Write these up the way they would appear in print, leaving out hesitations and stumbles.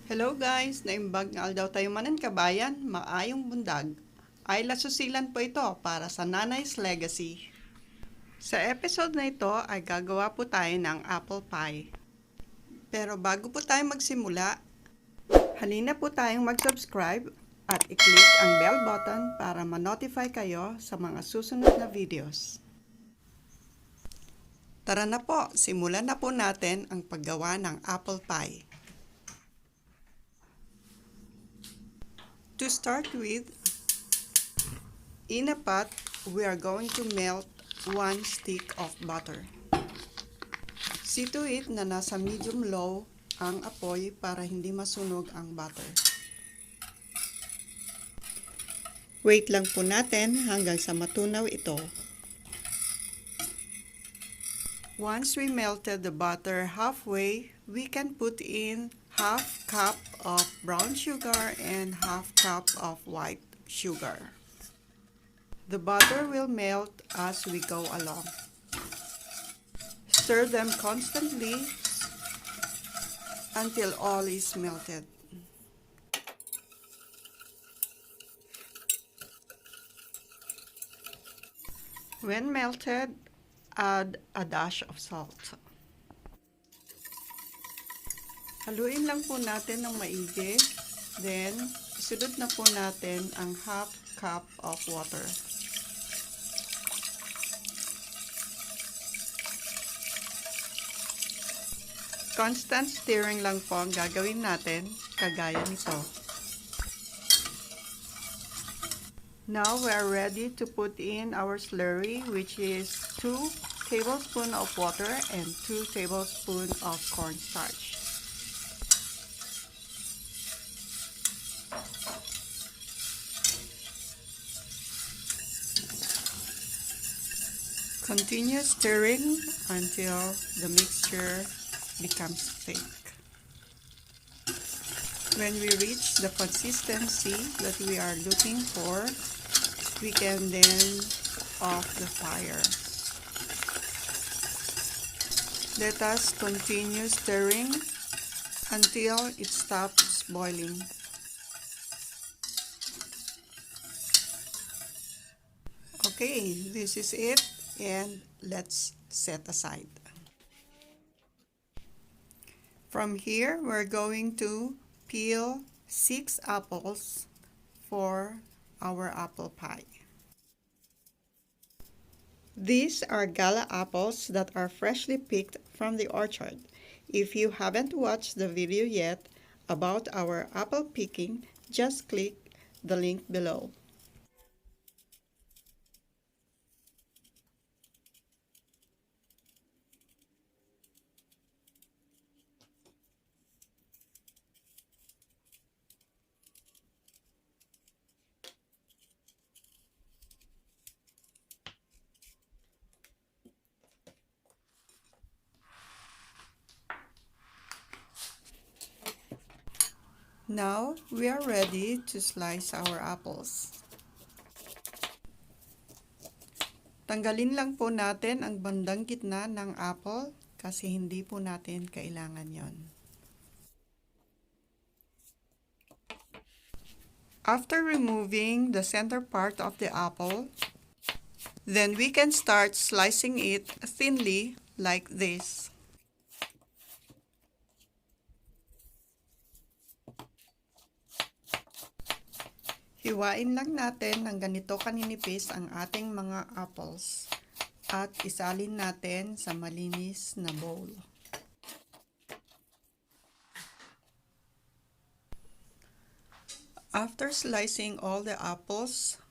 Hello guys! Naimbag nga daw tayo manan kabayan, maayong bundag. Ay lasusilan po ito para sa Nanay's Legacy. Sa episode na ito ay gagawa po tayo ng apple pie. Pero bago po tayo magsimula, halina po tayong mag-subscribe at i-click ang bell button para ma-notify kayo sa mga susunod na videos. Tara na po, simulan na po natin ang paggawa ng apple pie. To start with, in a pot, we are going to melt 1 stick of butter. See to it na nasa medium-low ang apoy para hindi masunog ang butter. Wait lang po natin hanggang sa matunaw ito. Once we melted the butter halfway, we can put in half cup of brown sugar and half cup of white sugar. The butter will melt as we go along. Stir them constantly until all is melted. When melted, add a dash of salt. Haluin lang po natin ng maigi. Then, isunod na po natin ang half cup of water. Constant stirring lang po ang gagawin natin, kagaya nito. Now, we are ready to put in our slurry, which is 2 tablespoons of water and 2 tablespoons of cornstarch. Continue stirring until the mixture becomes thick. When we reach the consistency that we are looking for, we can then off the fire. Let us continue stirring until it stops boiling. Okay, this is it, and let's set aside. From here, we're going to peel 6 apples for our apple pie. These are gala apples that are freshly picked from the orchard. If you haven't watched the video yet about our apple picking, just click the link below. Now, we are ready to slice our apples. Tanggalin lang po natin ang bandang gitna ng apple kasi hindi po natin kailangan yon. After removing the center part of the apple, then we can start slicing it thinly like this. Hiwain lang natin ng ganito kaninipis ang ating mga apples at isalin natin sa malinis na bowl. After slicing all the apples,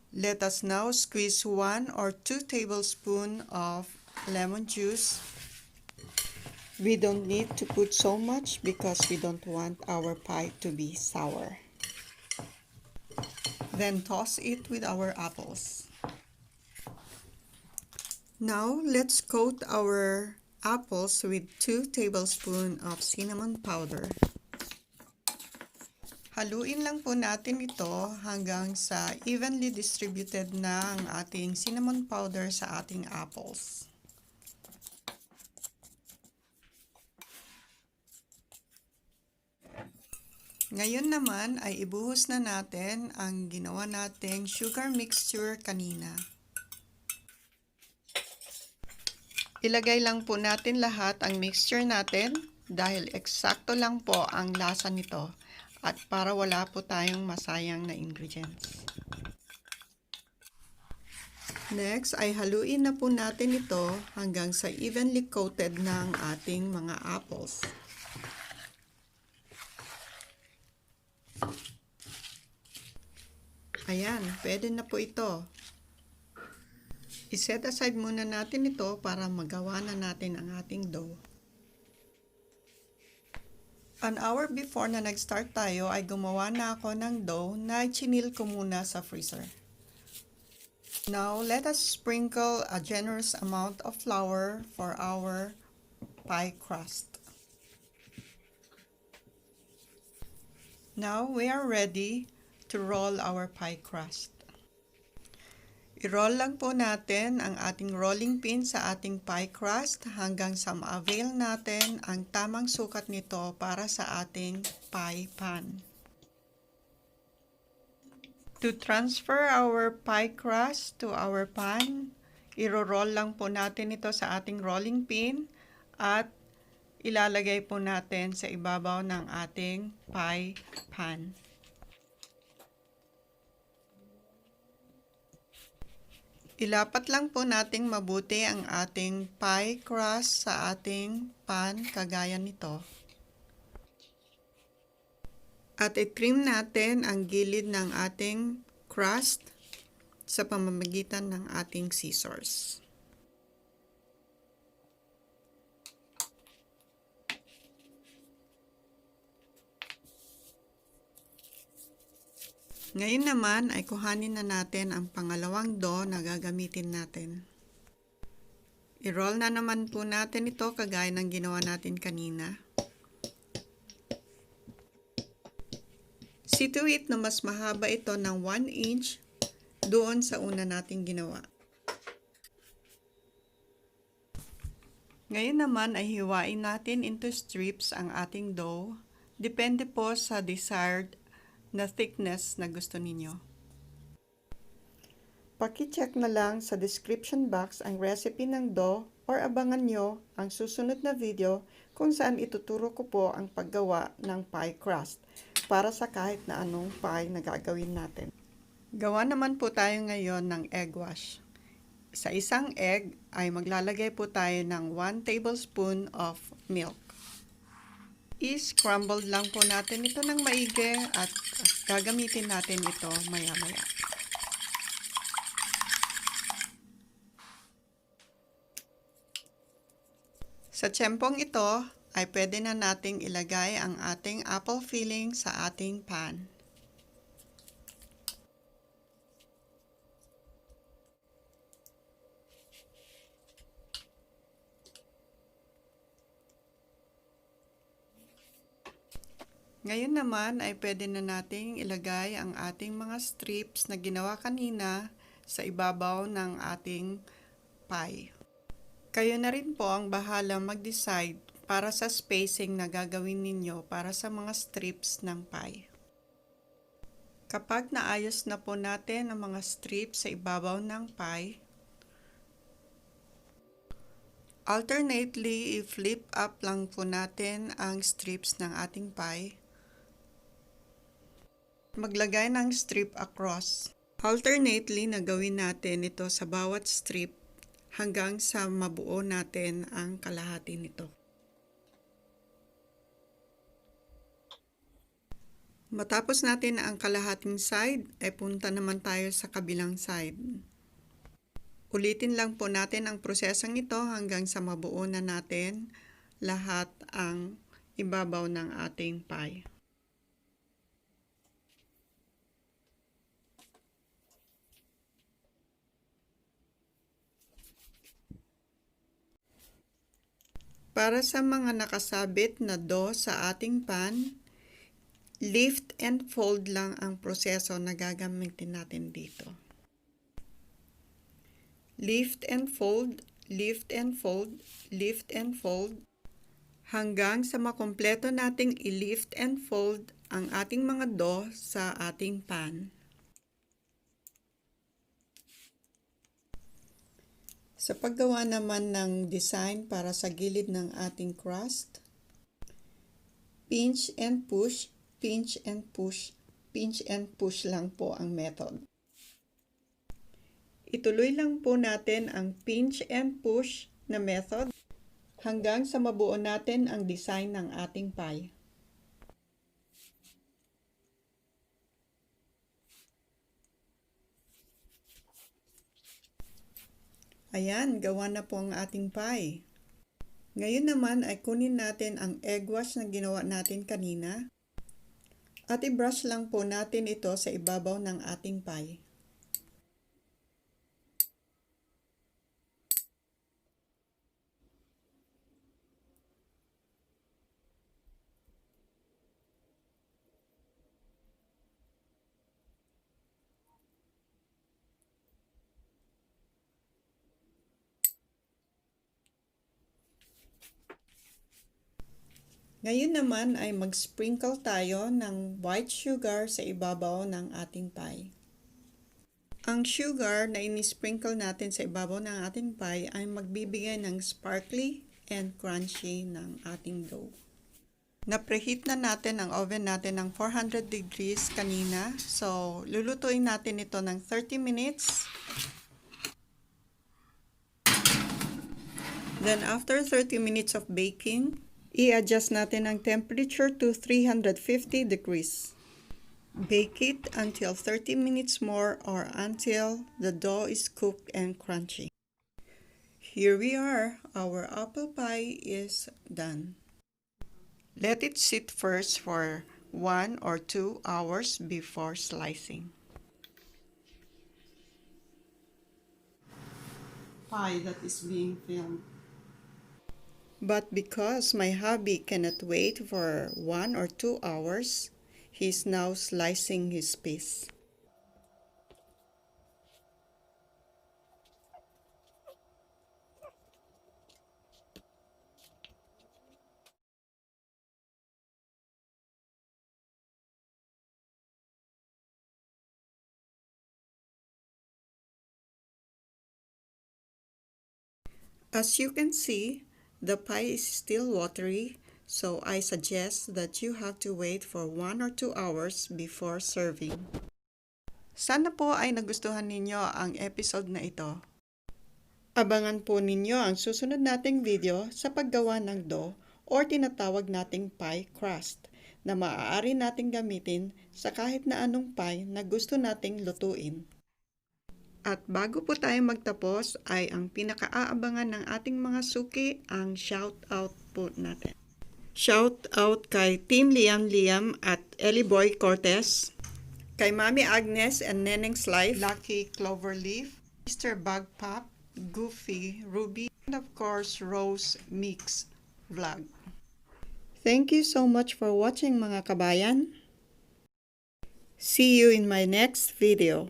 let us now squeeze 1 or 2 tablespoons of lemon juice. We don't need to put so much because we don't want our pie to be sour. Then toss it with our apples. Now, let's coat our apples with 2 tablespoons of cinnamon powder. Haluin lang po natin ito hanggang sa evenly distributed na ang ating cinnamon powder sa ating apples. Ngayon naman ay ibuhos na natin ang ginawa nating sugar mixture kanina. Ilagay lang po natin lahat ang mixture natin dahil eksakto lang po ang lasa nito at para wala po tayong masayang na ingredients. Next ay haluin na po natin ito hanggang sa evenly coated na ang ating mga apples. Ayan, pwede na po ito. I-set aside muna natin ito para magawa na natin ang ating dough. An hour before na nag-start tayo ay gumawa na ako ng dough na chinil ko muna sa freezer. Now, let us sprinkle a generous amount of flour for our pie crust. Now, we are ready to roll our pie crust. I-roll lang po natin ang ating rolling pin sa ating pie crust hanggang sa ma-avail natin ang tamang sukat nito para sa ating pie pan. To transfer our pie crust to our pan, i-roll lang po natin ito sa ating rolling pin at ilalagay po natin sa ibabaw ng ating pie pan. Ilapat lang po nating mabuti ang ating pie crust sa ating pan kagaya nito. At i-trim natin ang gilid ng ating crust sa pamamagitan ng ating scissors. Ngayon naman ay kuhanin na natin ang pangalawang dough na gagamitin natin. I-roll na naman po natin ito kagaya ng ginawa natin kanina. See to it na mas mahaba ito ng 1 inch doon sa una nating ginawa. Ngayon naman ay hiwain natin into strips ang ating dough. Depende po sa desired na thickness na gusto ninyo. Paki-check na lang sa description box ang recipe ng dough or abangan nyo ang susunod na video kung saan ituturo ko po ang paggawa ng pie crust para sa kahit na anong pie na gagawin natin. Gawa naman po tayo ngayon ng egg wash. Sa isang egg ay maglalagay po tayo ng 1 tablespoon of milk. I-scramble lang po natin ito ng maigi at gagamitin natin ito maya-maya. Sa tiyempong ito ay pwede na nating ilagay ang ating apple filling sa ating pan. Ngayon naman ay pwede na nating ilagay ang ating mga strips na ginawa kanina sa ibabaw ng ating pie. Kayo na rin po ang bahala mag-decide para sa spacing na gagawin ninyo para sa mga strips ng pie. Kapag naayos na po natin ang mga strips sa ibabaw ng pie, alternately i-flip up lang po natin ang strips ng ating pie. Maglagay ng strip across. Alternately na gawin natin ito sa bawat strip hanggang sa mabuo natin ang kalahati nito. Matapos natin ang kalahating side, ay punta naman tayo sa kabilang side. Ulitin lang po natin ang prosesong ito hanggang sa mabuo na natin lahat ang ibabaw ng ating pie. Para sa mga nakasabit na dough sa ating pan, lift and fold lang ang proseso na gagamitin natin dito. Lift and fold, lift and fold, lift and fold, hanggang sa makumpleto nating i-lift and fold ang ating mga dough sa ating pan. Sa paggawa naman ng design para sa gilid ng ating crust, pinch and push, pinch and push, pinch and push lang po ang method. Ituloy lang po natin ang pinch and push na method hanggang sa mabuo natin ang design ng ating pie. Ayan, gawa na po ang ating pie. Ngayon naman ay kunin natin ang egg wash na ginawa natin kanina at i-brush lang po natin ito sa ibabaw ng ating pie. Ngayon naman ay mag-sprinkle tayo ng white sugar sa ibabaw ng ating pie. Ang sugar na ini-sprinkle natin sa ibabaw ng ating pie ay magbibigay ng sparkly and crunchy ng ating dough. Na-preheat na natin ang oven natin ng 400 degrees kanina. So, lulutuin natin ito ng 30 minutes. Then, after 30 minutes of baking, i-adjust natin ang temperature to 350 degrees. Bake it until 30 minutes more or until the dough is cooked and crunchy. Here we are. Our apple pie is done. Let it sit first for 1 or 2 hours before slicing. Pie that is being filmed. But because my hubby cannot wait for 1 or 2 hours, he's now slicing his piece. As you can see, the pie is still watery, so I suggest that you have to wait for 1 or 2 hours before serving. Sana po ay nagustuhan ninyo ang episode na ito. Abangan po ninyo ang susunod nating video sa paggawa ng dough or tinatawag nating pie crust na maaari nating gamitin sa kahit na anong pie na gusto nating lutuin. At bago po tayo magtapos ay ang pinakaaabangan ng ating mga suki ang shout-out po natin. Shout-out kay Team Liam at Ellie Boy Cortez, kay Mami Agnes and Neneng's Life, Lucky Cloverleaf, Mr. Bagpop, Goofy, Ruby, and of course Rose Mix Vlog. Thank you so much for watching mga kabayan. See you in my next video.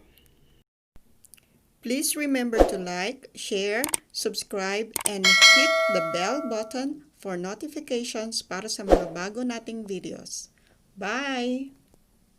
Please remember to like, share, subscribe, and hit the bell button for notifications para sa mga bago nating videos. Bye!